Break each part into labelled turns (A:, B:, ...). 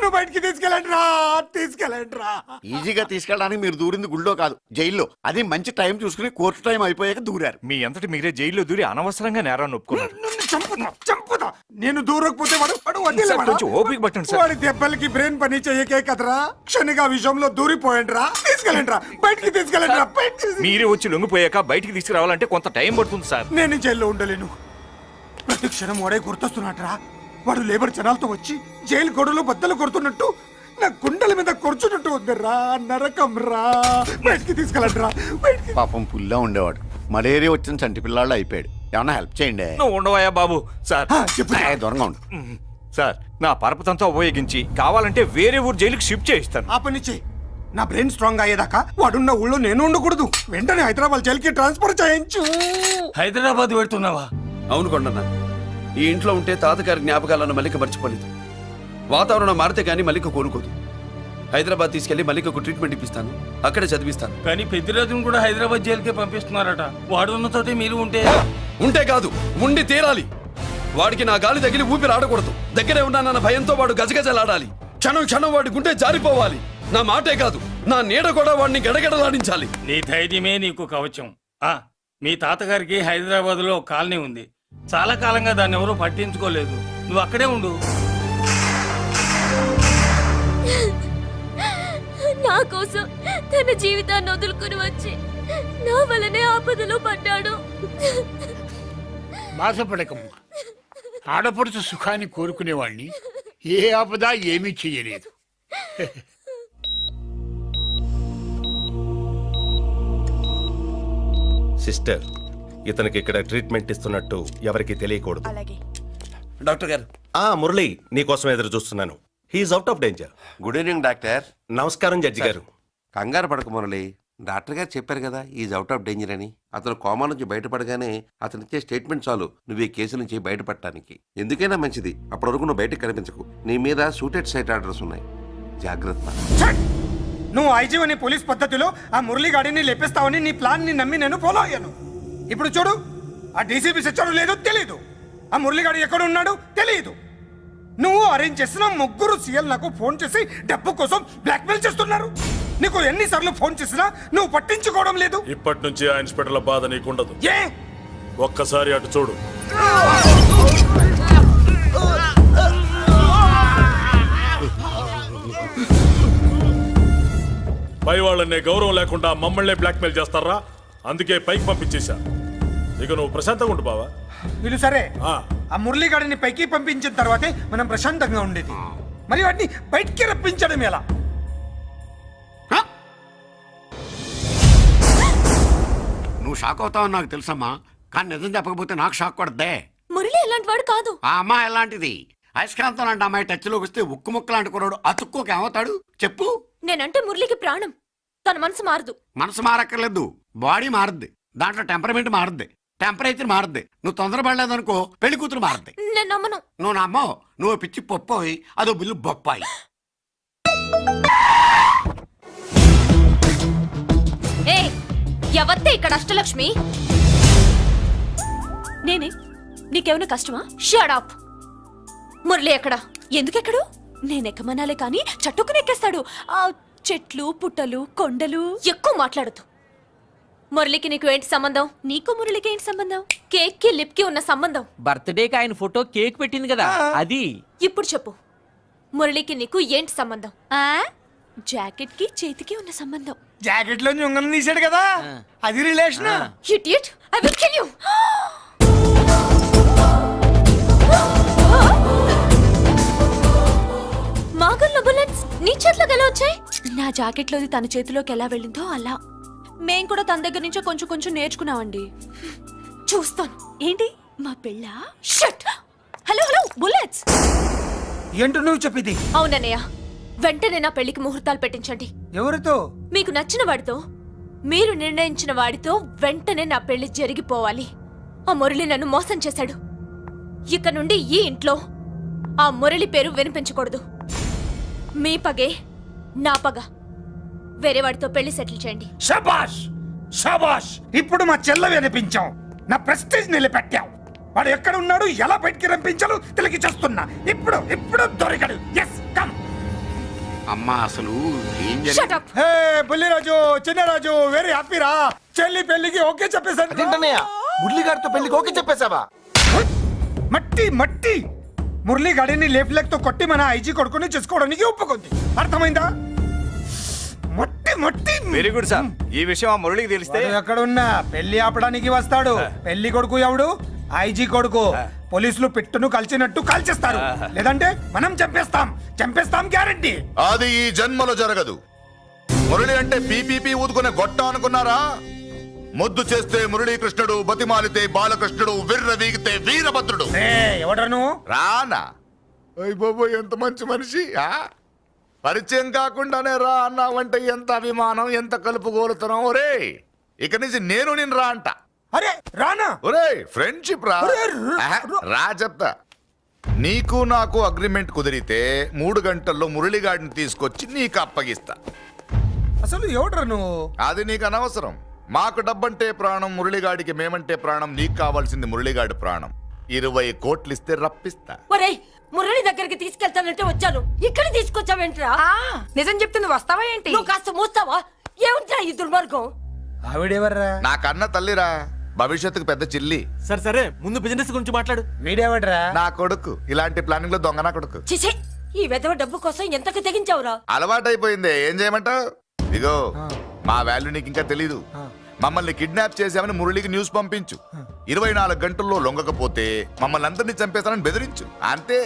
A: నన్ను బయటికి తీసుకెళ్ళండి రా.
B: ఈజీగా తీసుకెళ్ళడానికి మీరు దూరింది గుళ్ళో కాదు, జైల్లో. అది మంచి టైం చూసుకుని కోర్టు టైం అయిపోయాక దూరారు.
C: మీ అంతటి మీరే జైల్లో దూరి అనవసరంగా నేరాన్ని ఒప్పుకున్నారు.
A: చంపుతా. నేను దూరకపోతే
C: కొంచెం ఓపిక పట్టండి సార్.
A: వాడి దెబ్బలకి బ్రెయిన్ పని చెయ్యకే కదరా, క్షణిగా విషయంలో దూరిపోయండి రా. తీసుకెళ్ళండి రా, బయటికి తీసుకెళ్ళండి రా.
C: మీరే వచ్చి లొంగిపోయాక బయటికి తీసుకురావాలంటే కొంత టైం పడుతుంది సార్.
A: నేను జైల్లో ఉండలేను. ప్రతి క్షణం వాడే గుర్తొస్తున్నట్రా. వాడు లేబర్ జనాలతో వచ్చి జైలు గొడవలు బద్దలు కొడుతున్నట్టు నా గుండెల మీద కొడుచున్నట్టు ఉందరా. నరకం రా. బయటికి తీసుకెళ్ళండి రా.
B: పాపం పుల్లా ఉండేవాడు, మలేరియా వచ్చిన చంటి పిల్లాళ్ళు అయిపోయాడు. ఏమన్నా హెల్ప్ చేయండి.
C: నువ్వు ఉండవయ్యా బాబు. సార్
A: చెప్పు.
B: దూరంగా ఉండు
C: సార్. నా పరపతంతా ఉపయోగించి కావాలంటే వేరే ఊరు జైలుకి షిఫ్ట్ చేయిస్తాను.
A: ఆ పని చెయ్యి. నా బ్రెయిన్ స్ట్రాంగ్ అయ్యేదాకా వాడున్న ఊళ్ళో నేను ఉండకూడదు. వెంటనే హైదరాబాద్ జైలుకి ట్రాన్స్ఫర్ చేయించు.
D: హైదరాబాద్ పెడుతున్నావా?
E: అవును కొండన్న, ఈ ఇంట్లో ఉంటే తాతగారి జ్ఞాపకాలను మల్లిక మర్చిపోలేదు. వాతావరణం మారితే గానీ మల్లిక కోరుకోదు. హైదరాబాద్ తీసుకెళ్లి మల్లికకు ట్రీట్మెంట్ ఇప్పిస్తాను, అక్కడే చదివిస్తాను.
D: కానీ పెద్దిరాజును కూడా హైదరాబాద్ జైలుకే పంపిస్తున్నారట. వాడు ఉన్న చోటే మీరు ఉంటే
E: కాదు, ఉండి తీరాలి. వాడికి నా గాలి తగిలి ఊపిరి ఆడకూడదు. దగ్గరే ఉన్నానన్న భయంతో వాడు గజగజలాడాలి. క్షణం క్షణం వాడి గుండె జారిపోవాలి. నా మాటే కాదు, నా నీడ కూడా వాడిని గడగడలాడించాలి.
D: నీ ధైర్యమే నీకు కవచం. మీ తాతగారికి హైదరాబాద్ లో కాలనీ ఉంది. చాలా కాలంగా దాన్ని ఎవరూ పట్టించుకోలేదు. నువ్వు అక్కడే ఉండు.
F: నా కోసం తన జీవితాన్ని వదులుకుని వచ్చి నా వల్లనే ఆపదలో పడ్డాడు.
G: బాధపడకమ్మా. ఆడపడుచు సుఖాన్ని కోరుకునేవాణ్ణి ఏ ఆపద ఏమీ చెయ్యలేదు.
H: సిస్టర్, ఇతనికి ఇక్కడ ట్రీట్మెంట్ ఇస్తున్నట్టు ఎవరికి తెలియకూడదు.
E: డాక్టర్ గారు.
H: మురళి, నీకోసం ఎదురు చూస్తున్నాను. He's out of danger.
I: Good evening doctor.
H: నమస్కారం జడ్జి గారు.
I: కంగారు పడక మురళి, డాక్టర్ గారు చెప్పారు కదా ఈజ్ అవుట్ ఆఫ్ డేంజర్ అని. అతను కోమా నుంచి బయటపడగానే అతను ఇచ్చే స్టేట్మెంట్ చాలు నువ్వు ఈ కేసు నుంచి బయటపడటానికి. ఎందుకైనా మంచిది, అప్పటి వరకు నువ్వు బయటకు కనిపించకు. నీ మీద సూటెడ్ సైట్ ఆర్డర్స్ ఉన్నాయి, జాగ్రత్త.
A: నువ్వు ఐజీవని పోలీస్ పద్ధతిలో ఆ మురళి గాడిని లేపేస్తావని నీ ప్లాన్ ని నమ్మి నేను ఫాలో అయ్యాను. ఇప్పుడు చూడు, ఆ డీసీపీ సచ్చాడు లేదో తెలియదు, ఆ మురళిగాడు ఎక్కడ ఉన్నాడు తెలియదు. నువ్వు అరేంజ్ చేసిన ముగ్గురు సీఎల్ నాకు ఫోన్ చేసి డబ్బు కోసం బ్లాక్మెయిల్ చేస్తున్నారు. నీకు ఎన్నిసార్లు ఫోన్ చేసినా నువ్వు పట్టించుకోవడం లేదు.
J: ఇప్పటి నుంచి ఆ ఇన్స్పెక్టర్ల బాధ నీకుండదు.
A: ఏ
J: ఒక్కసారి అటు చూడు. పై వాళ్ళనే గౌరవం లేకుండా మమ్మల్ని బ్లాక్మెయిల్ చేస్తారా? అందుకే పైకి పంపించేశా. ఇక నువ్వు ప్రశాంతంగా ఉండు బావా.
A: వీళ్ళు సరే, ఆ మురళిగాడిని పైకి పంపించిన తర్వాతే మనం ప్రశాంతంగా ఉండేది. మరి వాటిని బయటికి రప్పించడం ఎలా?
G: నువ్వు షాక్ అవుతావని నాకు తెలుసమ్మా, కానీ నిజం చెప్పకపోతే నాకు షాక్ కొడద్దే.
F: మురళి ఎలాంటి వాడు కాదు.
G: ఆ అమ్మాయి ఎలాంటిది? అయస్కాంతం లాంటి అమ్మాయి టచ్లోకి వస్తే ఉక్కు ముక్క లాంటి కుర్రాడు అతుక్కోక ఏమవుతాడు చెప్పు.
F: నేనంటే మురళికి ప్రాణం. తన మనసు మారదు.
G: మనసు మారక్కర్లేదు, బాడీ మారుద్ది. దాంట్లో టెంపరమెంట్ మారుద్ది, టెంపరేచర్ మారుద్ది. నువ్వు తొందరపడలేదనుకో పెళ్లి కూతురు మారుద్ది.
F: నేను నమ్మను.
G: నువ్వు నమ్మవు. నువ్వు పిచ్చి పొప్పోయి, అదో బిల్లు బొప్పాయి.
F: ఏ ఎవత్తే ఇక్కడ అష్టలక్ష్మి? నేనే. నీకేమైనా కష్టమా? Shut up. మురళి ఎక్కడా? ఎందుకెక్కడు? నేనెక్కమనాలే కానీ చట్టుకుని ఎక్కేస్తాడు. ఆ చెట్లు పుట్టలు కొండలు. ఎక్కువ మాట్లాడదు. మురళికి నీకు ఏంటి సంబంధం? నీకు మురళికి ఏంటి సంబంధం? కేక్ కి లిప్ కి ఉన్న సంబంధం.
K: బర్త్డేకి ఆయన ఫోటో కేక్ పెట్టింది కదా అది.
F: ఇప్పుడు చెప్పు, మురళికి నీకు ఏంటి సంబంధం? జాకెట్ కి చేతికి ఉన్న సంబంధం.
A: జాకెట్ లో ఉంగరం తీసాడు కదా, అది relation.
F: Idiot, I will kill you. మాగల్లో బుల్లెట్స్ నీ చేతిలోకి ఎలా వచ్చాయి? నా జాకెట్ లోది తన చేతిలోకి ఎలా వెళ్ళిందో అలా. మేం కూడా తన దగ్గర నుంచే కొంచెం కొంచెం నేర్చుకున్నామండి. చూస్తాను. ఏంటి మా పెళ్ళ? షట్. Hello hello bullets.
A: ఏంటో నువ్వు చెప్పింది?
F: అవునన్నయ్య, వెంటనే నా పెళ్లికి ముహూర్తాలు పెట్టించండి.
A: ఎవరితో?
F: మీకు నచ్చిన వాడితో, మీరు నిర్ణయించిన వాడితో వెంటనే నా పెళ్లి జరిగిపోవాలి. ఆ మురళి నన్ను మోసం చేశాడు. ఇక నుండి ఈ ఇంట్లో ఆ మురళి పేరు వినిపించకూడదు. మీ పగే నా పగ. వేరే వాడితో పెళ్లి సెటిల్ చేయండి.
A: శబాష్ శబాష్. ఇప్పుడు మా చెల్ల వినిపించాం, నా ప్రెస్టీజ్ నిలబెట్టావు. వాడు ఎక్కడ ఉన్నాడు, ఎలా బయటికి రంపించాలో తెలికి చేస్తున్నా. ఇప్పుడు ఇప్పుడు దొరికడు. Yes come.
G: అమ్మా అసలు ఏం
F: Shut
G: జరిగింది?
F: up!
A: హే బుల్లిరాజు చిన్నరాజు వెరీ హ్యాపీ రా చెల్లి పెళ్లికి ఓకే చెప్పేశాను
B: మురళిగారితో పెళ్లికి ఓకే చెప్పేశావా?
A: మట్టి మట్టి మురళీ గాడిని లేఫ్ లెగ్ తో కొట్టి మన ఐజీ కొడుకుని చేసుకోవడానికి ఒప్పుకుంది అర్థమైందా మట్టి మట్టి
C: వెరీ గుడ్ సార్ ఈ విషయం ఆ మురళికి తెలిస్తే
A: వాడు ఎక్కడ ఉన్నా పెళ్లి ఆపడానికి వస్తాడు పెళ్లి కొడుకు ఎవడు ఐజీ కొడుకు పోలీసులు పిట్టును కలిసినట్టు కాల్చేస్తారు లేదంటే మనం చంపేస్తాం గ్యారంటీ.
B: అది ఈ జన్మలో జరగదు. మురళి అంటే పీపీపీ ఊదుకునే గొట్ట అనుకున్నారా? ముద్దు చేస్తే మురళీకృష్ణుడు, బతిమాలితే బాలకృష్ణుడు, విర్ర వీగితే వీరభద్రుడు.
A: ఎవడను
B: రానా అయ్ బాబో ఎంత మంచి మనిషి. పరిచయం కాకుండానే రా అన్నావంటే ఎంత అభిమానం, ఎంత కలుపుగోలుతున్నాం. ఒరే ఇక నుంచి నేను రా అంట.
A: అరే రానా
B: ఒరే ఫ్రెండ్షిప్ రా.
A: ఒరే,
B: ఆహా, రా చెప్తా. నీకు నాకు అగ్రిమెంట్ కుదిరితే 3 గంటల్లో మురళిగాడిని తీసుకొచ్చి నీకు అప్పగిస్తా.
A: అసలు ఎవడను
B: అది నీకు అనవసరం. మాకు డబ్బంటే ప్రాణం, మురళిగాడికి మేమంటే ప్రాణం. నీకు కావాల్సింది మురళిగాడి ప్రాణం. 20 కోట్లు ఇస్తే రప్పిస్తా.
F: ఒరేయ్ మురళి దగ్గరికి తీసుకెళ్తానంటే వచ్చాను ఇక్కడ తీసుకొచ్చావేంట్రా?
L: నిజం చెప్తే నువ్వు వస్తావా ఏంటి?
F: నువ్వు కాస్త మూస్తావా? ఏమిట్రా ఈ దుర్మార్గం?
A: ఆవిడెవర్రా
B: నా కన్న తల్లిరా, భవిష్యత్తుకు పెద్ద చిల్లి.
K: సరే ముందు బిజినెస్ గురించి మాట్లాడు.
A: వీడేవడ్రా
B: నా కొడుకు ఇలాంటి ప్లానింగ్ లో దొంగ నా కొడుకు.
F: చిచి ఈ వెధవ డబ్బు కోసం ఎంతకు తెగించావురా?
B: అలవాటైపోయింది, ఏం చేయమంటావు? ఇదిగో మా వాల్యూ నీకు ఇంకా తెలీదు. మమ్మల్ని కిడ్నాప్ చేసామని మురళికి న్యూస్ పంపించు. 24 గంటల్లో లొంగకపోతే మమ్మల్ని అందరినీ చంపేస్తానని బెదిరించు. అంతే,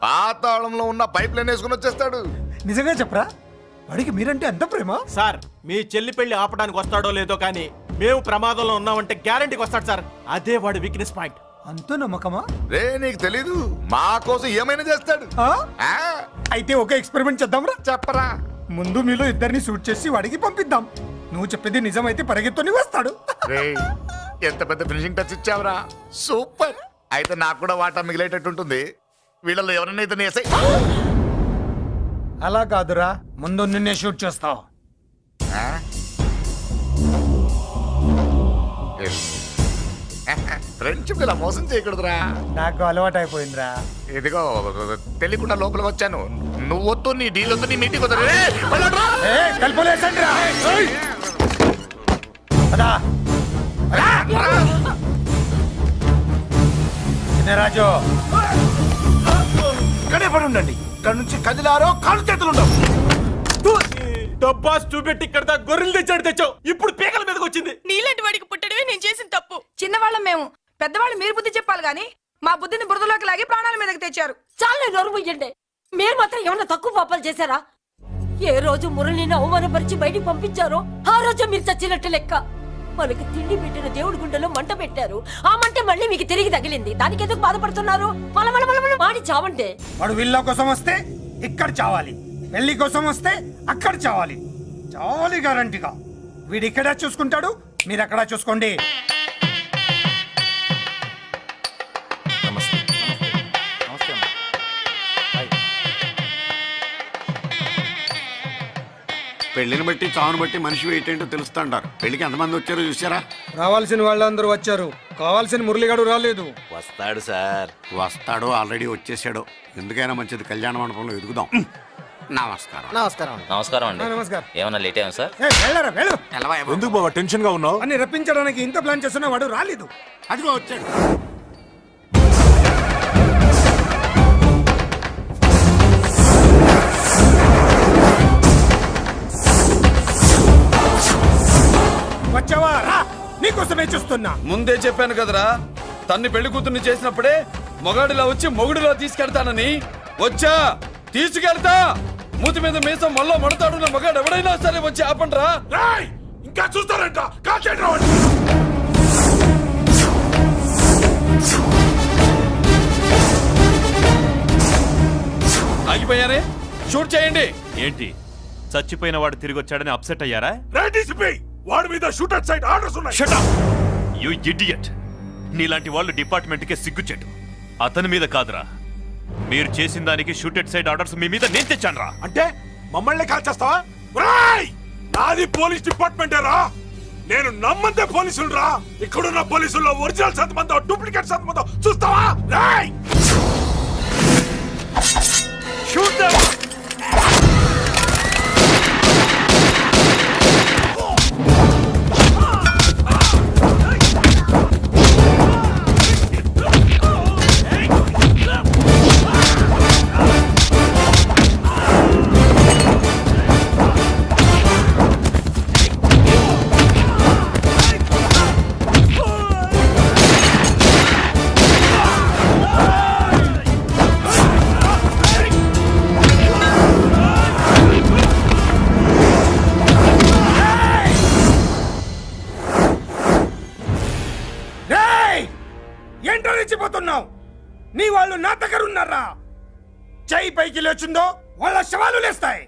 B: పాతాళంలో ఉన్న పైప్ లైన్ వేసుకుని వచ్చేస్తాడు.
A: నిజంగా చెప్పరా వాడికి మీరంటే ఎంత ప్రేమ?
K: సార్ మీ చెల్లి పెళ్లి ఆపడానికి వస్తాడో లేదో కానీ మేము ప్రమాదంలో ఉన్నామంటే గ్యారంటీకి వస్తాడు సార్. అదే వాడి వీక్నెస్ పాయింట్.
A: అంత నమ్మకమా?
B: రే నీకు తెలీదు, మా కోసం ఏమైనా చేస్తాడు. ఆ,
A: అయితే ఒక ఎక్స్పెరిమెంట్ చేద్దాంరా.
B: చెప్పరా.
A: ముందు మీలో ఇద్దరిని షూట్ చేసి వాడికి పంపిద్దాం. నువ్వు చెప్పేది నిజమైతే పరిగెత్తుని వస్తాడు.
B: రే ఎంత పెద్ద ఫినిషింగ్ టచ్ ఇచ్చావురా, సూపర్. అయితే నాకు కూడా వాటా మిగిలేటట్టు ఉంటుంది. వీళ్ళలో ఎవరైనా ఇతను వేసాయి.
A: అలా కాదురా, ముందు నిన్నే షూట్ చేస్తావు.
B: ఫ్రెండ్షిప్ ఇలా మోసం చేయకూడదురా.
A: నాకు అలవాటు అయిపోయిందిరా.
B: ఇదిగో తెలియకుండా లోపలికి వచ్చాను. నువ్వు వద్దు, నీ డీల్ వద్దు, నీ మీటింగ్ వద్దు.
A: కలుపులేసండిరా. పదా. రాజు
B: ఇక్కడే పడి ఉండండి. ఇక్కడ నుంచి కదిలారో కాళ్ళు చేతులు ఉండవు.
K: డబ్బాస్ చూపెట్టి ఇక్కడ దాకా గొర్రెలు తెచ్చావు. ఇప్పుడు పీకల మీదకి వచ్చింది.
L: నీలాంటి వాడికి పుట్టడమే నేను చేసిన తప్పు. చిన్నవాళ్ళం మేము, పెద్దవాళ్ళు మీరు బుద్ధి చెప్పాలి గాని మా బుద్ధిని బురదలోకి లాగి ప్రాణాల మీదకి తెచ్చారు.
F: చాలా నోరు ముయ్యండి. మీరు మాత్రం ఏమన్నా తక్కువ పాపాలు చేశారా? ఏ రోజు మురళిని అవమానపరిచి బయటికి పంపించారో ఆ రోజు మీరు చచ్చినట్టు లెక్క. మనకి తిండి పెట్టిన దేవుడి గుండెలో మంట పెట్టారు. ఆ మంట మళ్ళీ మీకు తిరిగి తగిలింది. దానికి ఎందుకు బాధపడుతున్నారు? మాడి చావంటే
A: వాడు విల్లా కోసం వస్తే ఇక్కడ చావాలి, పెళ్లి కోసం వస్తే అక్కడ చావాలి. చావాలి గ్యారంటీగా. వీడు ఇక్కడే చూసుకుంటాడు, మీరు అక్కడ చూసుకోండి.
G: పెళ్లిని బట్టి చావును బట్టి మనిషి వెయిట్ ఏంటో తెలుస్తుంటారు. పెళ్లికి ఎంతమంది వచ్చారో చూసారా?
A: రావాల్సిన వాళ్ళందరూ వచ్చారు, కావాల్సిన మురళిగాడు రాలేదు.
H: వస్తాడు సార్.
G: వస్తాడో ఆల్రెడీ వచ్చేసాడో. ఎందుకైనా మంచిది కళ్యాణ మండపంలో ఎదుగుదాం. నమస్కారం.
A: నమస్కారం.
K: నమస్కారం అండి.
A: నమస్కారం.
K: ఏమన్నా లేట్ అయ్యాం సార్?
A: వెళ్ళరా వెళ్ళు.
H: ఎందుకు బాబా టెన్షన్ గా ఉన్నావు?
A: అని రప్పించడానికి ఇంత ప్లాన్ చేస్తున్న వాడు రాలేదు.
G: అదిగో వచ్చాడు.
A: వచ్చావా? రా, నీకోసమే చూస్తున్నా.
E: ముందే చెప్పాను కదరా, తన్ని పెళ్లి కూతుర్ని చేసినప్పుడే మొగాడిలా వచ్చి మొగుడిలా తీసుకెళ్తానని. వచ్చా, తీసుకెళ్తా. మూతి మీద మీసం మళ్ళా మడతాడున్న మగాడు ఎవడైనా సరే వచ్చి ఆపండ్రా.
J: ఇంకా చూస్తారంట.
E: ఆగిపోయారే, షూట్ చేయండి.
C: ఏంటి చచ్చిపోయిన వాడు తిరిగి వచ్చాడని అప్సెట్ అయ్యారా?
J: వాడి మీద షూటర్ సైడ్ ఆర్డర్స్ ఉన్నాయి.
C: Shut up! You idiot! నీలాంటి వాళ్ళు డిపార్ట్మెంట్కే సిగ్గుచెట్టు. అతని మీద కాదురా, మీరు చేసిన దానికి షూటెడ్ సైడ్ ఆర్డర్స్ మీ మీద నేను తెచ్చానురా.
J: అంటే మమ్మల్ని కాల్చేస్తావా? నాది పోలీస్ డిపార్ట్మెంటే రా. నేను నమ్మంతే పోలీసులు రా. ఇక్కడున్న పోలీసుల్లో ఒరిజినల్ సత్మంతో డూప్లికేట్ సత్మంతో చూస్తావా? Shoot them!
A: చెయ్యి పైకి లేచిందో వాళ్ళ శవాలు లేస్తాయి.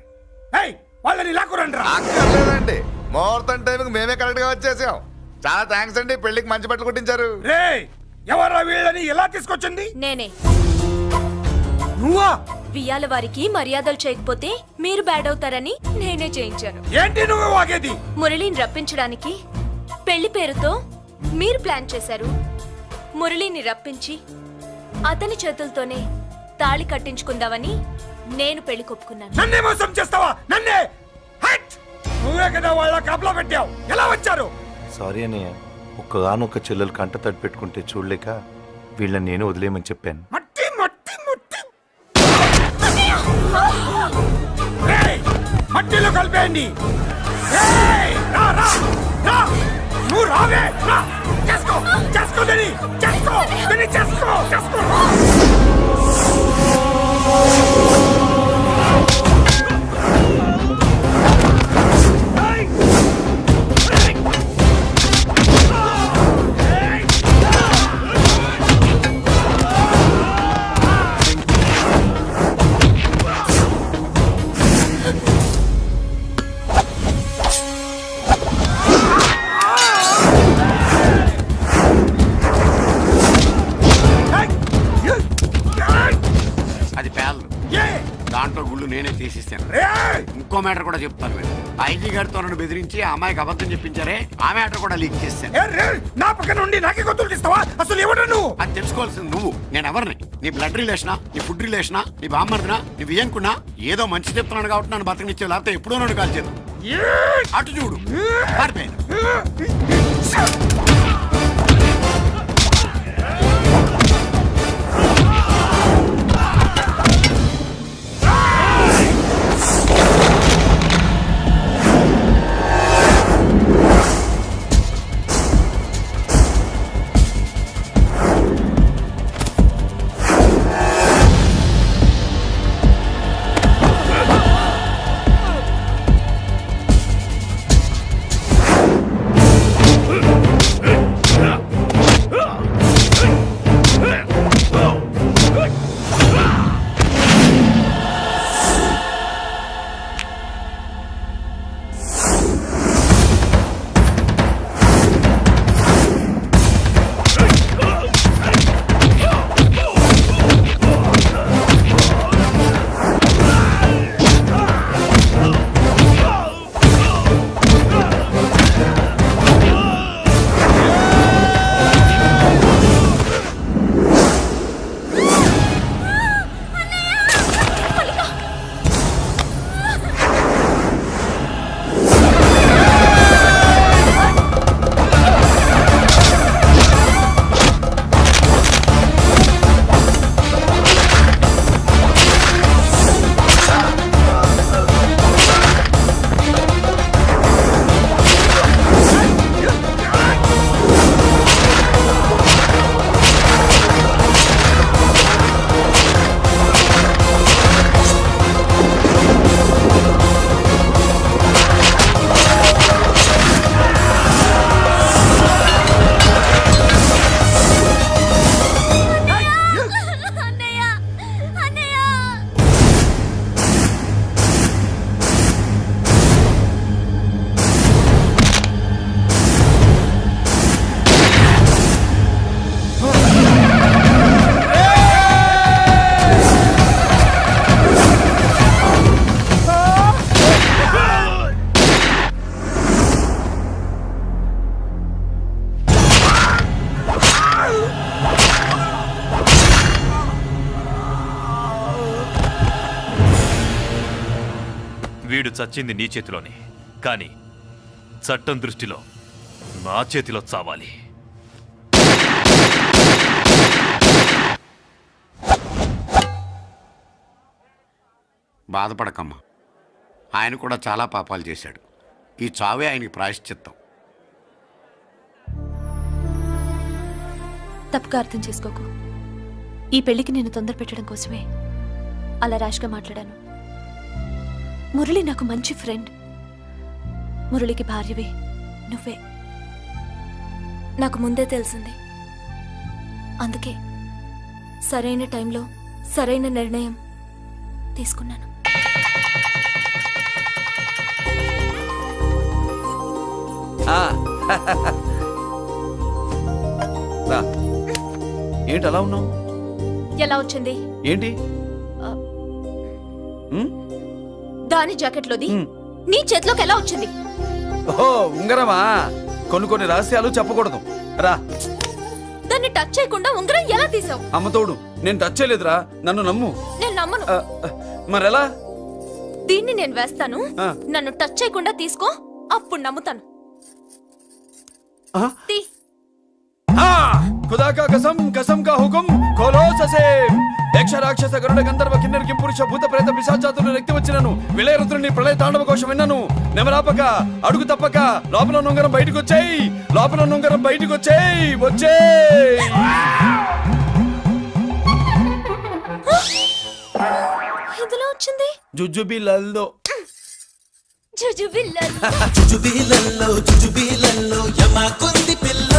A: ఏయ్, వాళ్ళని లాక్కురండి రా.
B: అక్కర్లేదండి, ముహూర్తం టైంకి మేమే కరెక్ట్ గా వచ్చేసాం. చాలా థ్యాంక్స్ అండి, పెళ్లికి మంచి బట్టలు కుట్టించారు.
A: రేయ్, ఎవరా వీళ్ళని ఎలా తీసుకొచ్చింది?
F: నేనే.
A: నువ్వా?
F: వియ్యాల వారికి మర్యాదలు చేయకపోతే మీరు బ్యాడ్ అవుతారని నేనే చేయించాను.
A: ఏంటి నువ్వు వాగేది?
F: మురళిని రప్పించడానికి పెళ్లి పేరుతో మీరు ప్లాన్ చేశారు. మురళిని రప్పించి అతని చేతులతోనే తాళి కట్టించుకుందామని నేను పెళ్లి కొప్పుకున్నాను.
A: నన్నే మోసం చేస్తావా? నన్నే? హట్! నువ్వే కదా వాళ్ళ కాపలా పెట్టావు. ఎలా వచ్చారు?
M: సారీ అన్నయ్య, ఒక్కగానొక్క చెల్లెలు కంట తడి పెట్టుకుంటే చూడలేక వీళ్ళని నేను వదిలేయమని చెప్పాను.
A: మట్టి మట్టి మట్టి రేయ్, మట్టిలో కలిపేయండి. రేయ్, రా, రా, రా. నువ్వు రావే, రా. చేసుకో, చేసుకో దీన్ని, చేసుకో, దీన్ని చేసుకో, చేసుకో.
G: అది పేదలు, దాంట్లో గుళ్ళు నేనే తీసిస్తాను. ఇంకో మ్యాటర్ కూడా చెప్తాను. మీరు ఐజీ గారితో నన్ను బెదిరించి ఆ అమ్మాయికి అబద్ధం చెప్పించారే, ఆ మ్యాటర్ కూడా లీక్ చేస్తాను.
A: నా పక్కన ఉండి నాకే గొంతులు తీస్తావా? అసలు ఎవరు నువ్వు?
G: అది తెలుసుకోవాల్సింది నువ్వు. నేను ఎవరిని? నీ బ్లడ్ రిలేషనా, నీ ఫుడ్ రిలేషనా, నీ బామ్మర్దినా, నీ వియ్యంకున్నా? ఏదో మంచి చెప్తున్నాను కాబట్టి నన్ను బతకనిచ్చే, లేకపోతే ఎప్పుడో నన్ను కాల్చేది. అటు చూడు, పారిపోయాను.
C: వీడు చచ్చింది నీ చేతిలోనే, కానీ చట్టం దృష్టిలో నా చేతిలో చావాలి.
G: బాధపడకమ్మా, ఆయన కూడా చాలా పాపాలు చేశాడు. ఈ చావే ఆయనకి ప్రాయశ్చిత్తం.
F: తప్పుగా అర్థం చేసుకోకు. ఈ పెళ్లికి నేను తొందర పెట్టడం కోసమే అలా ర్యాష్గా మాట్లాడాను. మురళి నాకు మంచి ఫ్రెండ్. మురళికి భార్యవే నువ్వే. నాకు ముందే తెలిసింది. అందుకే సరైన టైంలో సరైన నిర్ణయం తీసుకున్నాను.
E: రా. ఏంటి అలా ఉన్నావు?
F: ఎలా వచ్చింది?
E: ఏంటి?
F: దాని జాకెట్లోది నీ చేతిలోకి ఎలా వచ్చింది?
E: ఓహో ఉంగరమా? కొన్ని రహస్యాలు చెప్పకూడదు. రా.
F: దాన్ని టచ్ చేయకుండా ఉంగరం ఎలా తీసావు?
E: అమ్మతోడు నేను టచ్ చేయలేదురా, నన్ను నమ్ము.
F: నేను నమ్మను.
E: మరెలా?
F: దీన్ని నేను వేస్తాను,
E: ఆ.
F: నన్ను టచ్ చేయకుండా తీసుకో, అప్పుడు నమ్ముతాను. తీ.
E: खुदा का कसम कसम का हुकुम खोलो ससे యక్ష రాక్షస గరుడ గంధర్వ కిన్నెర కింపురుష భూత ప్రేత పిశాచాతులు రక్తి వచ్చినను విలయరుద్రుని ప్రళయ తాండవ కోశం విన్నను నెమరాపక అడుగు తప్పక లోపల నుంగరం బయటకు వచ్చేయి, లోపల నుంగరం బయటకు వచ్చేయి, వచ్చేయి.
F: ఇదిలా వచ్చింది
E: జుజుబి లల్లో
F: జుజుబిల్లల్లో